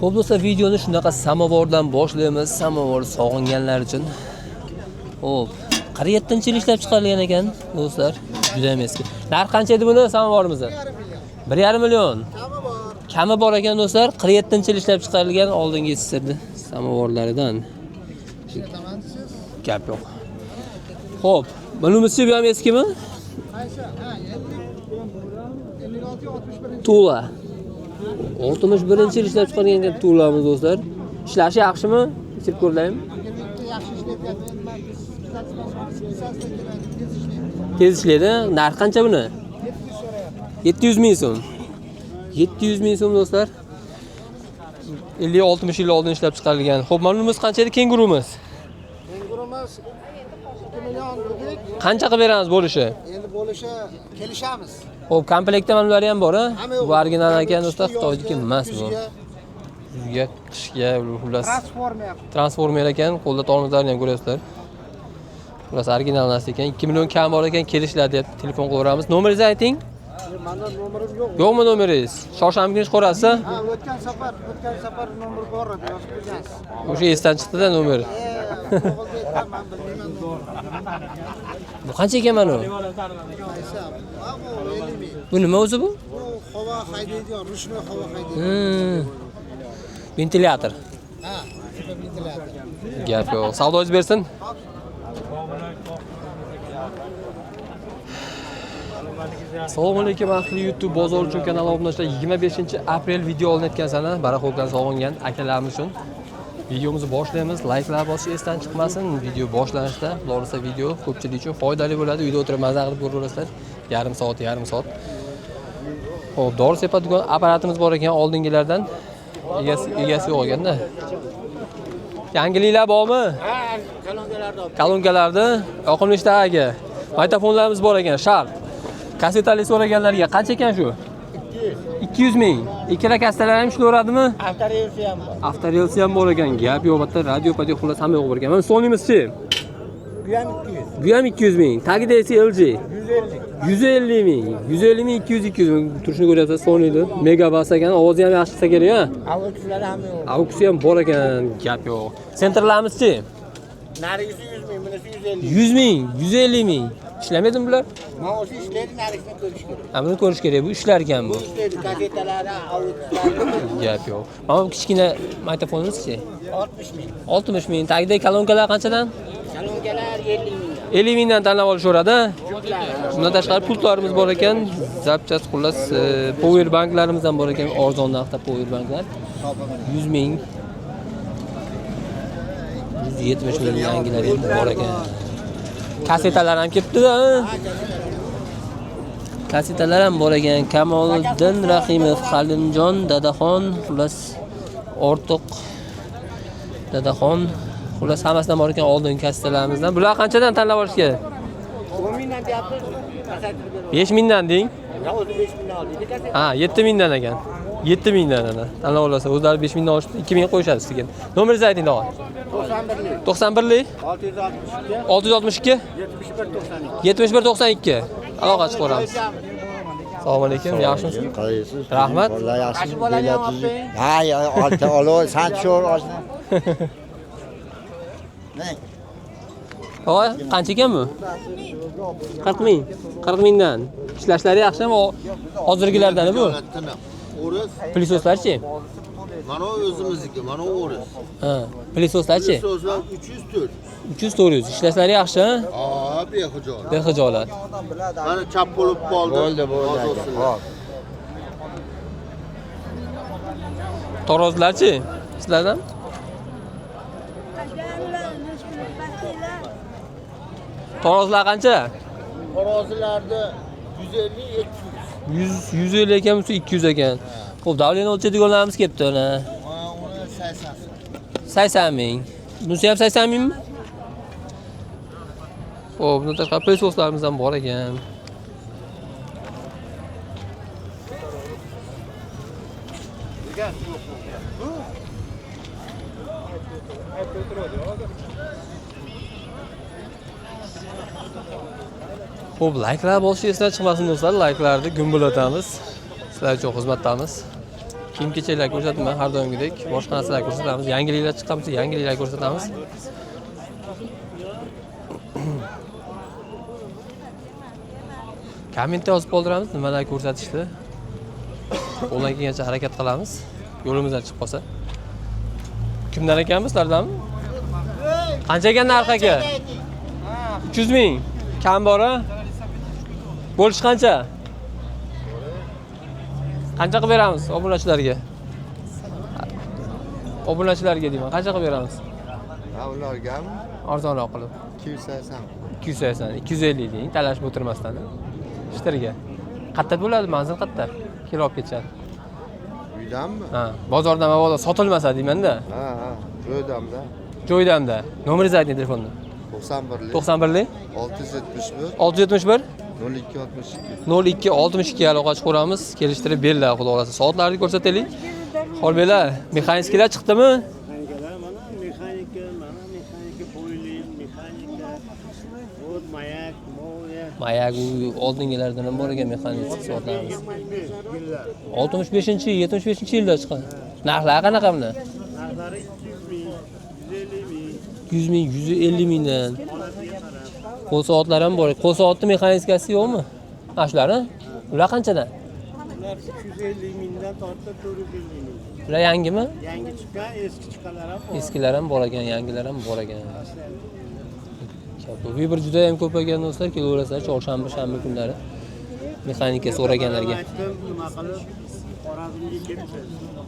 Xo'p do'stlar, videoni shunaqa samovordan boshlaymiz. Samovor sog'inganlar uchun. Xo'p, 47-yil ishlab chiqarilgan ekan do'stlar. Juda ham eski. Narx qancha edi buni samovorimizni? 1,5 million. Kami bor ekan do'stlar. 47-yil ishlab chiqarilgan oldingi sirdi samovorlaridan. Gap yo'q. Xo'p, bunisi ham eskimi? Tula. 61-yil ishlab chiqargan tulamiz do'stlar. Ishlashi yaxshimi? Ichib ko'raymi? Yaxshi ishlayapti. Tez ishlaydi. Narx qancha buni? 700 ming so'm. 700 ming so'm do'stlar. 50-60 yil oldin ishlab chiqarilgan. Xo'p, bunimiz qancha edi kengurimiz? Kengurimiz 2 million dedik. Qancha qilib beramiz bo'lishi? Endi bo'lishi kelishamiz. Xo'p, komplektda manlari ham bor-a? Bu original ekan do'stlar, Xitoyniki emas bu. Kuzga, qishga, xullas. Transformer ekan, qo'lda tormozlarni ham ko'rasizlar. Xullas original narsa ekan. 2 million kam bor ekan, kelishlar deb telefon qilaveramiz. Nomeringizni ayting. Menda nomerim yo'q. Yo'qmi nomeringiz? Shoshamni kunish qo'rasiz? Ha, o'tgan safar nomer bor edi, yozib qo'ygansiz. O'sha esdan chiqdi-da nomer. Bu qancha ekan mana bu? Bu nima o'zi bu? Bu havo haydaydigan, ruchnoy havo haydaydigan. Ventilyator. Ha, ventilyator. Gap yo'q. Savdoingiz bersin. Assalomu alaykum ahli YouTube bozor uchun kanal obunachilar. 25-aprel video olinayotgan sana baraxo'rdan sog'ingan akalarimiz uchun videomizni boshlaymiz. Like'lar bosish esdan chiqmasin. Video boshlanishda, xulosa video ko'pchilik uchun foydali bo'ladi. Uyda o'tirib maza qilib ko'raverasizlar. Yarim soat. Xo'p, dori sepadigan apparatimiz bor ekan oldingilardan. Egasi yo'q ekanda. Yangiliklar bormi? Ha, Kolonkalarda yoqimli ishtahaga. Maytafonlarimiz bor ekan, shart. Kasetali so'raganlarga qancha ekan shu? 200 ming. Ikkala kastalar ham ishlayveradimi? avtorelsi ham bor. Avtorelsi ham bor ekan. Gap yo'q, bitta radio padi xullas hamma yo'q bor ekan. Mana Sony'mizchi? Bu ham 200. Bu ham 200 ming. Tagida esa LG. 150 ming. 150 ming 200 ming turishini ko'ryapsiz Sony'da. Megabass ekan, ovozi ham yaxshi chiqsa kerak-a? Avtolar ham yo'q. Auksi ham bor ekan. Gap yo'q. Sentrlarimizchi? Narigisi 100 ming, bunisi 150. 100 ming, 150 ming. Ishlamadimi bular? Mana o'sha ishlaydi, narisini ko'rish kerak. Ha, buni ko'rish kerak. Bu ishlar ekan bu. Bu ishlaydi, gazetalari, avtolar. Gap yo'q. Mana bu kichkina maytafonimizchi? 60 ming. 60 ming. Tagidagi kolonkalar qanchadan? Kolonkalar 50 ming. 50 mingdan tanlab olishaveradi. Bundan tashqari pultlarimiz bor ekan. Zapchast xullas power banklarimiz ham bor ekan. Arzon narxda power banklar. 100 ming. 170 ming yangilar ham bor ekan. Kasetalar ham kelibdi-da. Kasetalar ham bor ekan. Kamoliddin Rahimov, Halimjon Dadaxon, xullas Ortiq Dadaxon, xullas hammasidan bor ekan oldingi kasetalarımizdan. Bular qanchadan tanlab olish kerak? 10 mingdan deyapmiz. 5 mingdan deng. Ya o'zi 5 mingdan oldi. Ha, 7 mingdan ekan. 7 mingdan ana. Tanlab olsa, o'zlari 5 mingdan olishdi, 2 ming qo'yishadi sizga. Nomeringizni ayting, tog'a. 91lik 91lik 662 662 71 92. 7192. Aloqa chiqib ko'ramiz. Assalomu alaykum, yaxshimisiz? Qaysiz? Rahmat. Vallahi yaxshi. Aşı bolani ham olib bering. Ha, olti olo, san sho'r oshna. Ne? Hoy, qancha ekan bu? 40 ming. 40 mingdan. Ishlashlari yaxshimi? Hozirgilardan bu. O'ris, Plisoslarchi? mana o'zimizniki, mana o'ris. Ha, plisoslarchi? So'zlar 304. 300-400. Ishlashlari yaxshi, ha? Aa, behijolat. Behijolat. Mana chap bo'lib qoldi. Bo'ldi, aka. Xo'p. Torozlarchi? Sizlardan? Torozlar qancha? Xo'rozilarda 150 200. 150 ekan, bu 200 ekan. Xo'p, davleni o'lchaydiganlarimiz kelibdi ona. Uni 80. 80 ming. Bunisi ham 80 mingmi? Xo'p, bundan tashqari plisoslarimiz ham bor ekan. Xo'p, like'lar bosish esdan chiqmasin do'stlar. Like'larni gumbulatamiz. Sizlar uchun xizmatdamiz. Kiyim-kechaklar ko'rsatma har doimgidek. Boshqa narsalar ko'rsatamiz. Yangiliklar chiqqan bo'lsa, yangiliklar ko'rsatamiz. Kommentda yozib qoldiramiz, nimalar ko'rsatishdi. Qo'ldan kelgancha harakat qilamiz. Yo'limizdan chiqib qolsa. Kimdan ekan sizlardanmi? Qancha ekan narxi aka? 300 ming. Kam bor-a? Bo'lish qancha? Qancha qilib beramiz obunachilarga? Obunachilarga deyman, qancha qilib beramiz? Ha, ulargami? Arzonroq qilib. 280. 280, 250 deng, talashib o'tirmasdan. Ishtirga. Qayerda bo'ladi, manzil qayerda? Kelib olib ketishadi. Uydanmi? Ha, bozordan mabodo sotilmasa deyman-da. Ha, joydamda. Joydamda. Nomeringizni ayting telefonda. 91lik 91lik 671 671 0262. 0262 aloqa chiqaramiz. Kelishtirib beriladi, xudo xolasa. Soatlarni ko'rsataylik. Xo'rbelar, mexaniklar chiqdimi? Mexanikalar mana mexanika bo'yli, mexanika, vod mayak, moya. Mayak oldingilardan ham bor ekan mexanik soatlarimiz. 65-chi, 75-yilda chiqqan. Narxlari qanaqa buni? Narxlari 100 200 ming, 150 ming. ming, 150 mingdan. Qo'l soatlari ham bor. Qo'l soatni mexanikasi yo'qmi? Mana shular, ha? Ular qanchadan? Ular 350 mingdan tortib 450 ming. Ular yangimi? Yangi chiqqan, eski chiqqanlar ham bor. Eskilar ham bor ekan, yangilar ham bor ekan. Bu bir juda ham ko'paygan do'stlar, kelaverasizlar chorshanba, shanba kunlari. Mexanika so'raganlarga. Aytdim, nima qilib Xorazmga ketdi.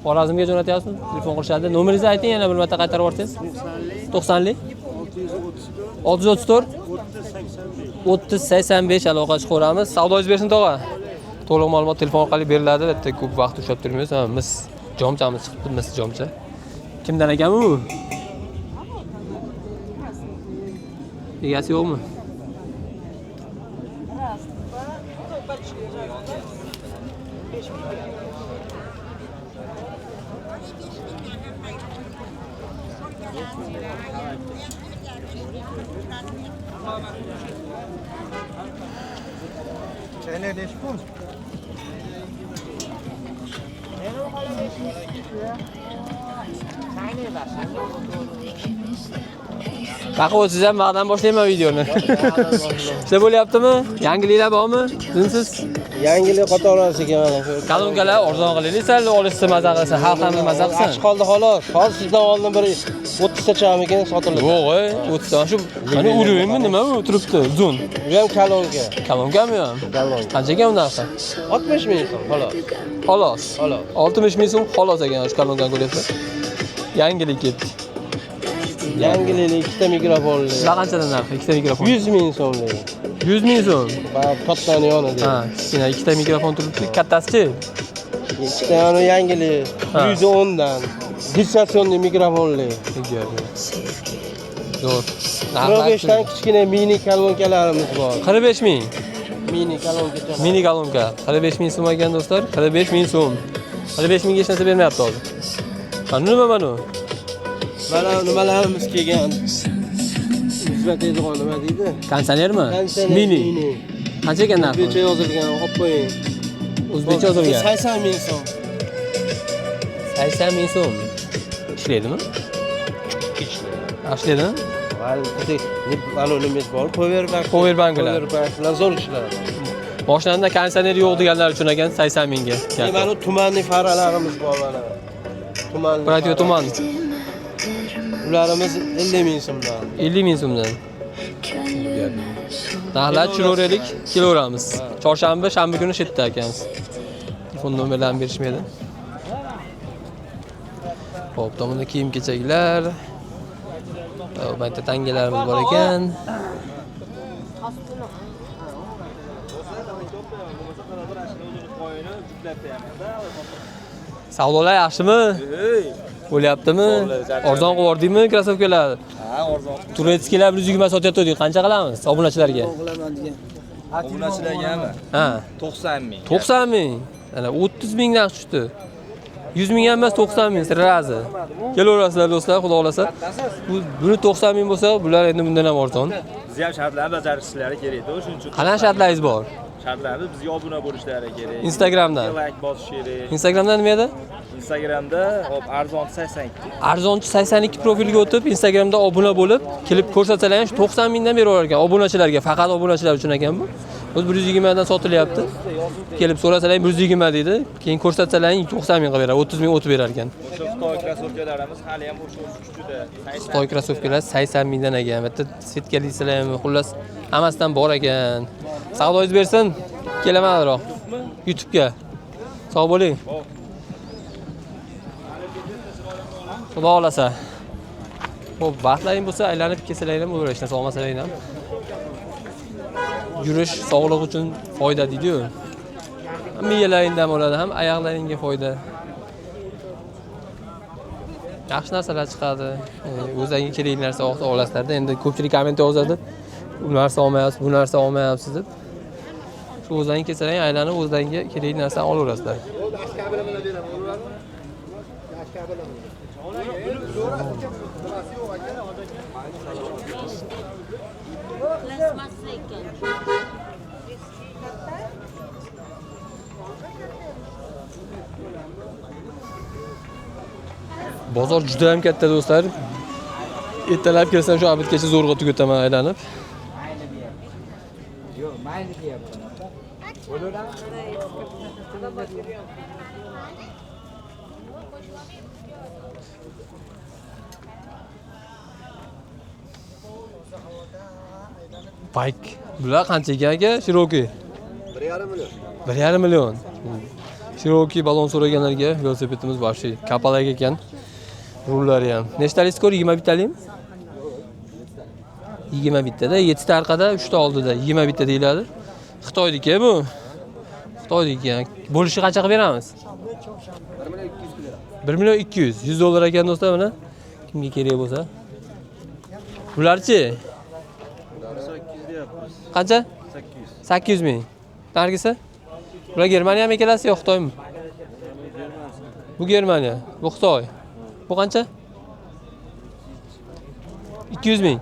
Xorazmga jo'natyapsiz? Telefon qilishadi. Nomeringizni ayting, yana bir marta qaytarib yuborsangiz. 90lik 634 3085 aloqa chiqaramiz. Savdoingiz bersin tog'a. To'liq ma'lumot telefon orqali beriladi. Bitta ko'p vaqt ushlab turmaymiz. Ha, mis jomchamiz chiqibdi, mis jomcha. Kimdan ekan bu? Egasi yo'qmi? Çayne neş pul? Baqa o'tsiz ham vaqtdan boshlayman videoni. Sizlar bo'lyaptimi? Yangiliklar bormi? Dinsiz? Yangilik qatorasi ekan mana shu. Kolonkalar arzon qilaylik, sal olishsa maza qilsa, xalq ham maza Aç qilsin. qoldi xolos. Hozir sizdan oldin bir 30 tachamikin sotildi. Yo'q, 30 dan shu mana uraymi nima bu turibdi? Uzun. Bu ham kolonka. Kalonkami ham? Kolonka. Qancha ekan bu narxi? 60 ming so'm xolos. Xolos. Xolos. 60 ming so'm xolos ekan shu kalonkani ko'ryapsiz. Yangilik ketdi. Yangilik ikkita mikrofonli. Sizlar qanchadan narxi? Ikkita mikrofon. 100 ming so'mlik. 100 ming so'm. Va kattani yonida. Ha, kichkina ikkita mikrofon turibdi. Kattasi-chi? Ikkita yoni yangilik. Ha. 110 dan. Distorsionli mikrofonli. Zo'r. 45 dan kichkina mini kolonkalarimiz bor. 45 ming. Mini kolonka. Mini kolonka. 45 ming so'm ekan do'stlar. 45 ming so'm. 45 mingga hech narsa bermayapti hozir. Mana nima mana? Mana nimalarimiz kelgan. Uzatadigan nima deydi? Konditsionermi? Konditsioner Mini. Qancha ekan narxi? O'zbekcha yozilgan, olib qo'ying. O'zbekcha yozilgan. 80 ming so'm. 80 ming so'm. Ishlaydimi? Ishlaydimi? Mana nimamiz bor, powerbank. Powerbanklar. Powerbank bilan zo'r ishlaydi. Boshlarida konditsioner yo'q deganlar uchun ekan 80 mingga. Mana tumanli faralarimiz bor mana. Tumanli. Radio tuman Ularimiz 50 ming so'mdan. 50 ming so'mdan. Narxlar tushiravering, kelaveramiz. Chorshanba, shanba kuni shu yerda ekanmiz. Telefon nomerlarini berishmaydi. Xo'p, tomonda kiyim-kechaklar. Bu yerda tangalarimiz bor ekan. Savdolar yaxshimi? Bo'lyaptimi? Arzon qilib yordingmi krossovkalar? Ha, arzon. Turetskilar 120 sotyapti. Qancha qilamiz obunachilarga? Obunachilargami? Ha, 90 ming. 90 ming. Ana 30 mingdan tushdi. 100 ming ham emas, 90 ming sirrazi. Kelaverasizlar do'stlar, xudo xolasa. Buni 90 ming bo'lsa, bular endi bundan ham arzon. Biz ham shartlarni bajarishlari kerak-da, shuning uchun. Qanaqa shartlaringiz bor? Shartlarni bizga obuna bo'lishlari kerak. Instagramdan. Like bosish kerak. Instagramdan nima edi? Instagramda hop arzon 82. Arzonchi 82 profilga o'tib, Instagramda obuna bo'lib, kelib ko'rsatsalar ham 90 mingdan beri olar ekan obunachilarga, faqat obunachilar uchun ekan bu. O'z 120 dan sotilyapti. Kelib so'rasalar ham 120 deydi, keyin ko'rsatsalar ham 90 ming qilib beradi, 30 ming o'tib berar ekan. O'sha Xitoy krossovkalarimiz hali ham o'sha kuchida. Xitoy krossovkalar 80 mingdan ekan. Bitta setkalisizlar ham, xullas hammasidan bor ekan. Savdoingiz bersin, kelamanroq. YouTube'ga. Sog' bo'ling. Xudo xolasa. Xo'p, vaqtlaring bo'lsa aylanib kelsalaring ham bo'laverishdan sog'masalaring ham. Yurish sog'liq uchun foyda deydi-ku. Ham miyalaringdan bo'ladi, ham oyoqlaringga foyda. Yaxshi narsalar chiqadi. O'zingizga kerakli narsa olasizlar-da. Endi ko'pchilik komment yozadi. Bu narsa olmayapsiz, bu narsa olmayapsiz deb. Shu o'zingizga kelsalar aylanib o'zingizga kerakli narsani olaverasizlar. Bozor juda ham katta do'stlar. Ertalab kelsam shu abidgacha zo'rg'a tugataman aylanib. Bike. Bular qancha ekan aka? Cherokee. 1,5 million. Cherokee balon so'raganlarga velosipedimiz boshi kapalak ekan. Rullari ham. Nechtalik skor? 20 bittalikmi? 20 bittada, 7 ta orqada, 3 ta oldida. 20 bitta deyiladi. Xitoyniki bu. Xitoyniki. Bo'lishi qancha qilib beramiz? 1 million 200. 100 dollar ekan do'stlar mana. Kimga kerak bo'lsa. Bularchi? Qancha? 800 ming. Nargisi? Bular Germaniyami kelasi yo'q Xitoymi? Bu Germaniya, bu Xitoy. Bu qancha? 200 ming.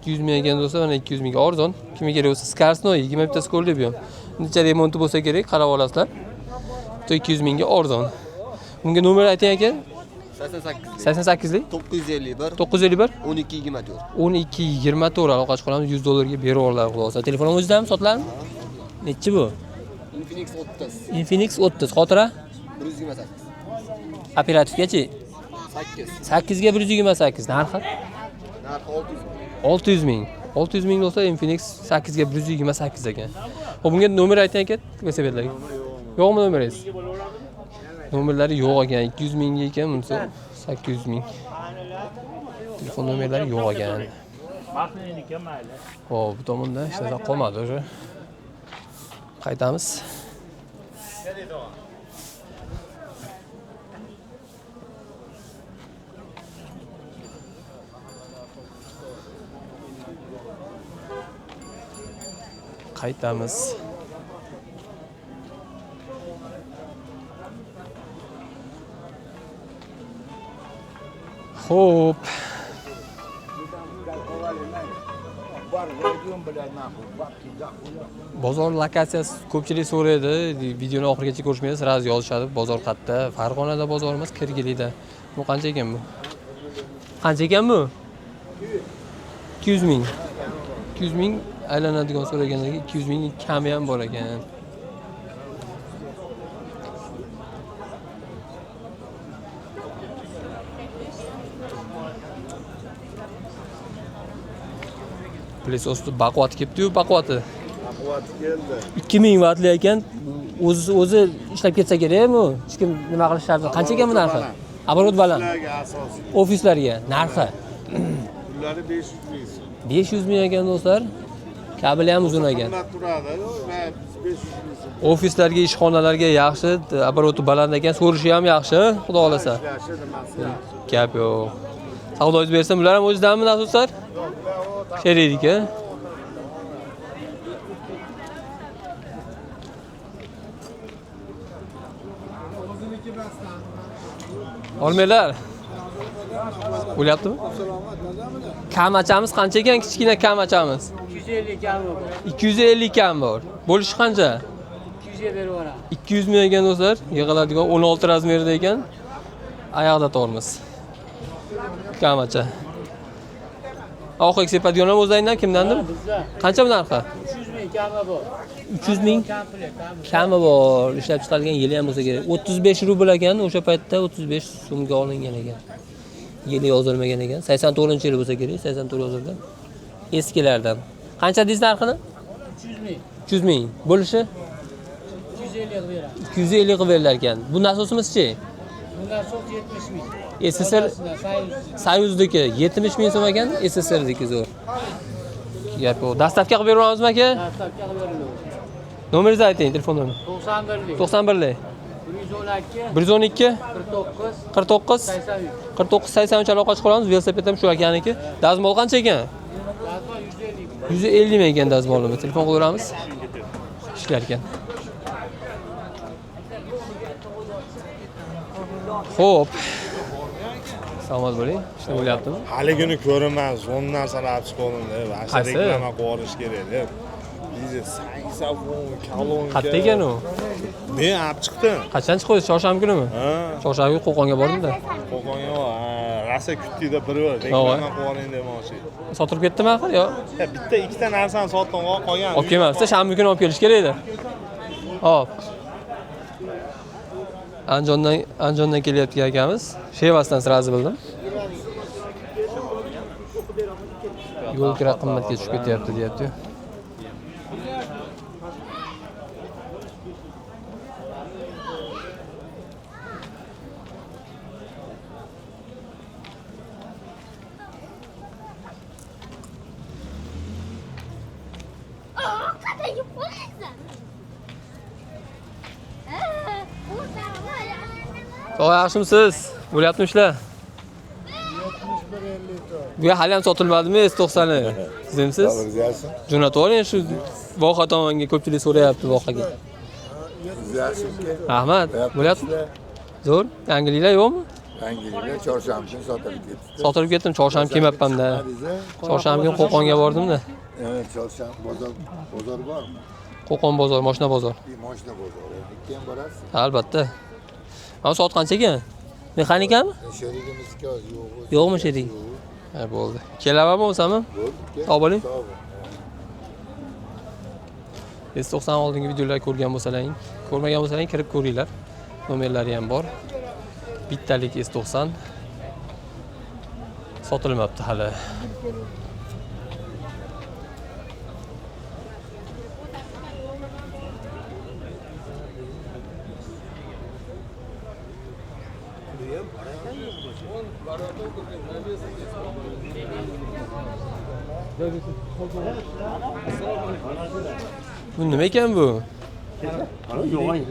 200 ming ekan do'stlar, mana 200 mingga arzon. Kimga kerak bo'lsa, Skarsnoy 20 bitta skor deb ham. Necha remonti bo'lsa kerak, qarab olasizlar. 200 mingga arzon. Bunga nomer ayting aka? 88 lik 951 951 1224. 1224 aloqa chiqaramiz, 100 dollarga berib yuborlar xulosa. Telefonim o'zidami, sotiladimi? Nechi bu? Infinix 30. Infinix 30 xotira 128. operativgachi 8. 8 ga 128 narxi Narxi 600 ming. 600 ming bo'lsa Infinix 8 ga 128 ekan. Xo'p, bunga nomer ayting aka, velosipedlarga. Yo'qmi nomeringiz? Nomerlari yo'q ekan. 200 mingga ekan bunisi 800 ming. Telefon nomerlari yo'q ekan. Xo'p, bu tomonda hech narsa qolmadi o'sha. Qaytamiz. Qaytamiz. Xo'p. Bozor lokatsiyasi ko'pchilik so'raydi. Videoni oxirigacha ko'rishmaysiz, raz yozishadi. Bozor qayerda? Farg'onada bozorimiz, Kirgilikda. Bu qancha ekan bu? Qancha ekan bu? 200 ming. 200 ming aylanadigan so'raganlarga 200 ming kami ham bor ekan. Plesosda baquvvat kelibdi-yu, baquvvati. Baquvvat keldi. 2000 vatli ekan. O'zi ishlab ketsa kerak-mi? Hech kim nima qilish shart. Qancha ekan bu narxi? Оборот baland. Ofislarga narxi. Ularni 500 ming. 500 ming ekan do'stlar. Kabeli ham uzun ekan. Turadi, 500 ming. Ofislarga, ishxonalarga yaxshi, обороты baland ekan, so'rishi ham yaxshi, xudo xolasa. Gap yo'q. Savdoingiz bersam, ular ham o'zidami nasoslar? Sheriydik-a. Olmaylar. O'lyaptimi? Kamachamiz qancha ekan? Kichkina kamachamiz. 250 kam bor. 250 kam bor. Bo'lishi qancha? 200'e beraber. 200 ming ekan do'stlar. Yig'iladigan 16 razmerda ekan. Oyoqda tormiz. Kamacha. Oxirgi sepadigan ham o'zingdan kimdandir? Bizlar Qancha bu narxi? 300 ming kami bor. 300 ming Komplet, kami bor. Ishlab chiqarilgan yili ham bo'lsa kerak. 35 rubl ekan, o'sha paytda 35 so'mga olingan ekan. Yili yozilmagan ekan. 84-yil bo'lsa kerak, 84 yozilgan. Eskilardan. Qancha deysiz narxini? 300 ming. 300 ming. Bo'lishi 250 qilib beramiz. 250 qilib berilar ekan. Bu nasosimiz-chi? Bunlar so'q 70 ming. SSR Soyuzniki 70 ming so'm ekan, SSRniki zo'r. Gap yo'q. Dastavka qilib beramizmi aka? Dastavka qilib beriladi. Nomeringizni ayting, telefon nomeri. 91lik. 91lik 112 112 49 49 83. 49 83 aloqa chiqib olamiz. Velosiped ham shu akaniki. Dazmol qancha ekan? Gazma 150 ming. 150 ming ekan dazmolimiz. Telefon qilaveramiz. Ishlar ekan. Xo'p. Salomat bo'ling. Ishni bo'lyaptimi? Haligini ko'raman, zo'n narsalar chiqolindi. Vasha Qaysi? reklama qilish kerak deb. Bizni saksafon, kalonka. Qayerda ekan u? Men olib chiqdim. Qachon chiqdi? Chorshanba kunimi? Ha, Chorshanba kuni Qo'qonga bordim-da. Qo'qonga rasa kutdida biri bor. Reklama qiling demoqchi. Sotilib ketdimi axir yo? Bitta ikkita narsani sotdim, qolgan. Olib kelmabsiz, shanba kuni olib kelish kerak edi. Hop. Andijondan kelyapti akamiz. Shevasdan sirazi bildim. Yo'l kira qimmatga tushib ketyapti, deyapti. Sog' yaxshimisiz? Bo'lyaptimi ishlar? 71-50 Bu hali ham sotilmadimi S90ni? Sizimsiz? Jo'natib oling shu voha tomonga ko'pchilik so'rayapti vohaga. Rahmat. Bo'lyaptimi? Zo'r. Yangiliklar yo'qmi? Yangiliklar chorshanba kuni sotilib ketdi. Sotilib ketdim, chorshanba kelmabman-da. Chorshanba kuni Qo'qonga bordim-da. Chorshanba bozor bormi? Qo'qon bozor, mashina bozor. Moshina bozori. Ikki ham borasiz. Albatta. Mana soat qancha ekan? Mexanikami? Sherigimizga yo'q. Yo'qmi shering? Ha, bo'ldi. Kelamanmi bo'lsami? Sog' bo'ling. S90 oldingi videolar ko'rgan bo'lsalaring, ko'rmagan bo'lsalaring kirib ko'ringlar. Nomerlari ham bor. Bittalik S90 sotilmabdi hali. Bu nima ekan bu?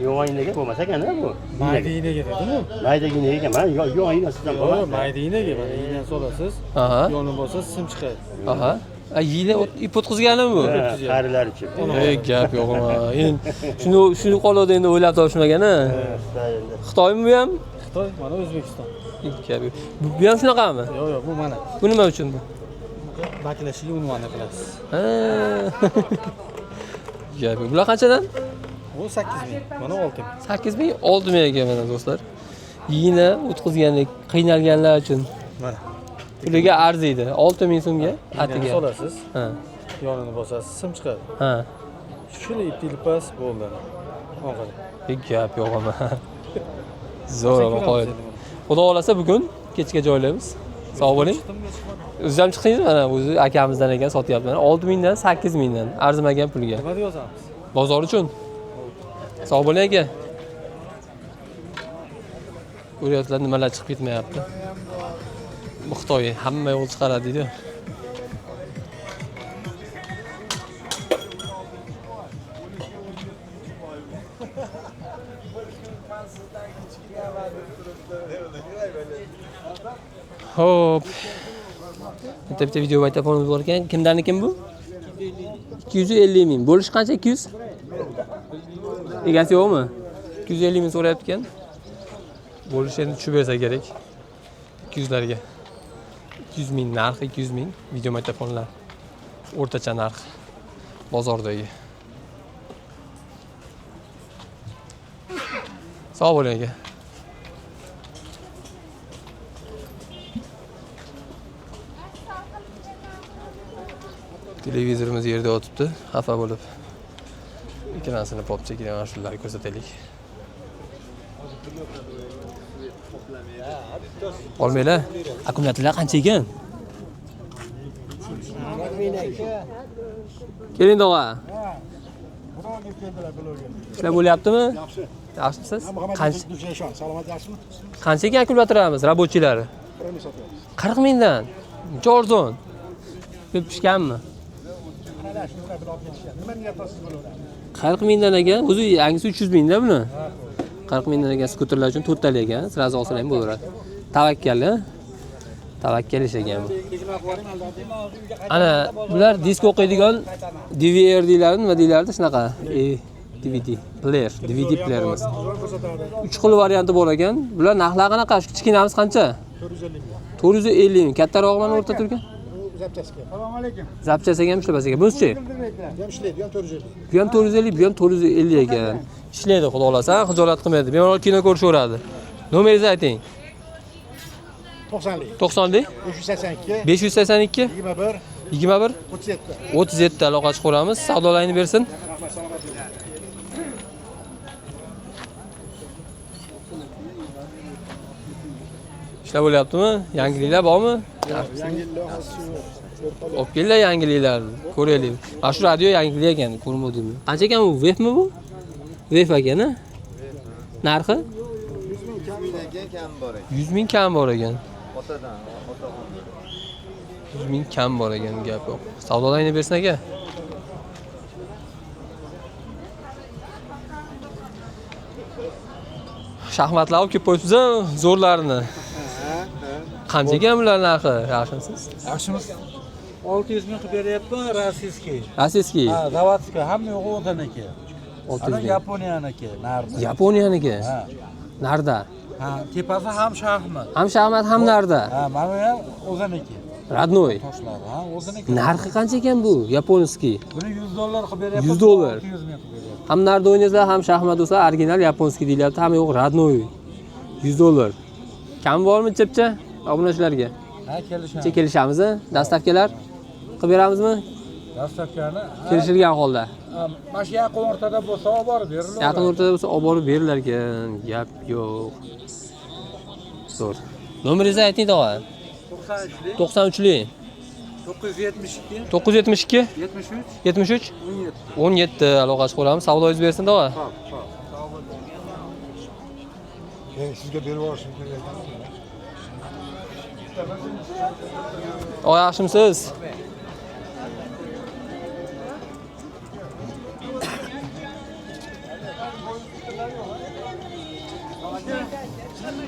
Yo'g'on nega bo'lmas ekan-a bu? Mayda ignaga dedimi? Mayda igna ekan. Mana yo'g'on ignasidan bo'lmas. Mayda ignaga mana ignani solasiz. Aha. Yonib bo'lsa sim chiqadi. Aha. Yili ip o'tkazganmi bu? Qarilar uchun. Ey, gap yo'qmi? Endi shuni qoladi endi o'ylab topishmagan-a. Xitoymi bu ham? Xitoy, mana O'zbekiston. Gap yo'q. Bu ham shunaqami? Yo'q, bu mana. Bu nima uchun bu? Baklashiga unvonni qilasiz. Ha. Gap yo'q. Bular qanchadan? Bu 8 ming, mana 6 ming. 8 ming, 6 ming ekan mana do'stlar. Yig'ina o'tkazganlik qiynalganlar uchun. Mana. Puliga arziydi. 6 ming so'mga atiga. Solasiz. Ha. Yonini bosasiz, sim chiqadi. Ha. Shuni ipni pas bo'ldi. Oqadi. Gap yo'qmi? Zo'r qo'ydi. Xudo xolasa bugun kechga joylaymiz. Sog' bo'ling. O'zingiz ham chiqdingiz mana o'zi akamizdan ekan sotyapti. 6 mingdan 8 mingdan arzimagan pulga. Nima yozamiz? Bozor uchun. Sog' bo'ling aka. Ko'ryapsizlar nimalar chiqib ketmayapti. Bu Xitoy hamma yo'l chiqaradi deydi. Hop. Bitta video aytaponimiz bor ekan. Kimdan bu? 250 ming. Bo'lish qancha 200? Egasi yo'qmi? 250 ming so'rayapti ekan. Bo'lish endi tushib bersa kerak. 200 larga. 200 ming narxi 200 ming video magnitofonlar. O'rtacha narx bozordagi. Sog' bo'ling aka. Televizorimiz yerda o'tibdi, xafa bo'lib. Ikkalasini pop chekilgan mashhurlarni ko'rsataylik. Olmaylar. Akkumulyatorlar qancha ekan? Keling tog'a. Ishlar bo'lyaptimi? Yaxshi. Yaxshimisiz? Qancha ekan akkumulyatorimiz, rabochiylari? 40 mingdan. Uncha arzon. Ko'p pishganmi? 40 mingdan ekan, o'zi yangisi 300 mingda buni. 40 mingdan ekan skuterlar uchun 4 talik ekan, sirazi olsa ham bo'laveradi. Tavakkal, tavakkal ish ekan bu. Ana bular disk o'qiydigan DVD-larni nima deyiladi shunaqa? DVD player, DVD playerimiz. 3 xil varianti bor ekan. Bular narxlari qanaqa? Kichkinamiz qancha? 450 ming. Kattarog'i mana o'rta turgan. Assalomu alaykum. Zapchasiga ham ishlayapsiz ekan. Bunisi-chi? Ham ishlaydi, ham 450. Bu ham 450, bu ham 450 ekan. Ishlaydi, xudo xolasa, xijolat qilmaydi. Bemalol kino ko'rishaveradi. Nomeringizni ayting. 90lik. 90lik 582 582 21 21 37. 37 aloqa chiqaramiz. Savdolayni bersin. Ishlar bo'lyaptimi? Yangiliklar bormi? Olib kelinglar yangiliklarni. Ko'raylik. Mana shu radio yangilik ekan, ko'rmadingmi? Qancha ekan bu? Vefmi bu? Vef ekan, a? Narxi? 100 ming kam bor ekan. 100 ming kam bor ekan, gap yo'q. Savdolayni bersin aka. Shaxmatlar olib kelib qo'yibsiz, zo'rlarini. Qancha ekan bular narxi? Yaxshimisiz? Yaxshimiz. 600 ming qilib beryapman, rossiyskiy. Rossiyskiy. Ha, zavodskiy, hamma yo'g'i o'ziniki. 600 Ana ming. Yaponiyaniki, narda. Yaponiyaniki. Ha. Narda. Ha, tepasi ham shaxmat. Ham shaxmat, ham narda. Ha, mana ham o'ziniki. Radnoy. Toshlari, ha, o'ziniki. Narxi qancha ekan bu? Yaponskiy. Buni $100 qilib beryapman. $100. 600 ming qilib beryapman. Ham narda o'ynasa, ham shaxmat bo'lsa, original yaponskiy deyilyapti. Hamma yo'q Radnoy. $100. Kam bormi chepcha? Obunachilarga. Ha, kelishamiz. Kelishamiz, dastavkalar qilib beramizmi? Dastavkani Kelishilgan holda. mana shu yaqin o'rtada bo'lsa olib borib beriladi. Yaqin o'rtada bo'lsa olib borib berilar ekan. Gap yo'q. Zo'r. Nomeringizni ayting tog'a. 93lik 972 972 73 73 17. 17 aloqa chiqaramiz. Savdoyingiz bersin tog'a. Sizga berib yuborishim kerak. Tog'a yaxshimisiz?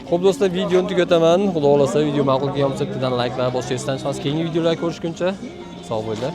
Xo'p do'stlar, videoni tugataman. Xudo xolasa video ma'qul kelgan bo'lsa, bittadan like va boshqa esdan chiqmas. Keyingi videolar ko'rishguncha sog' bo'linglar.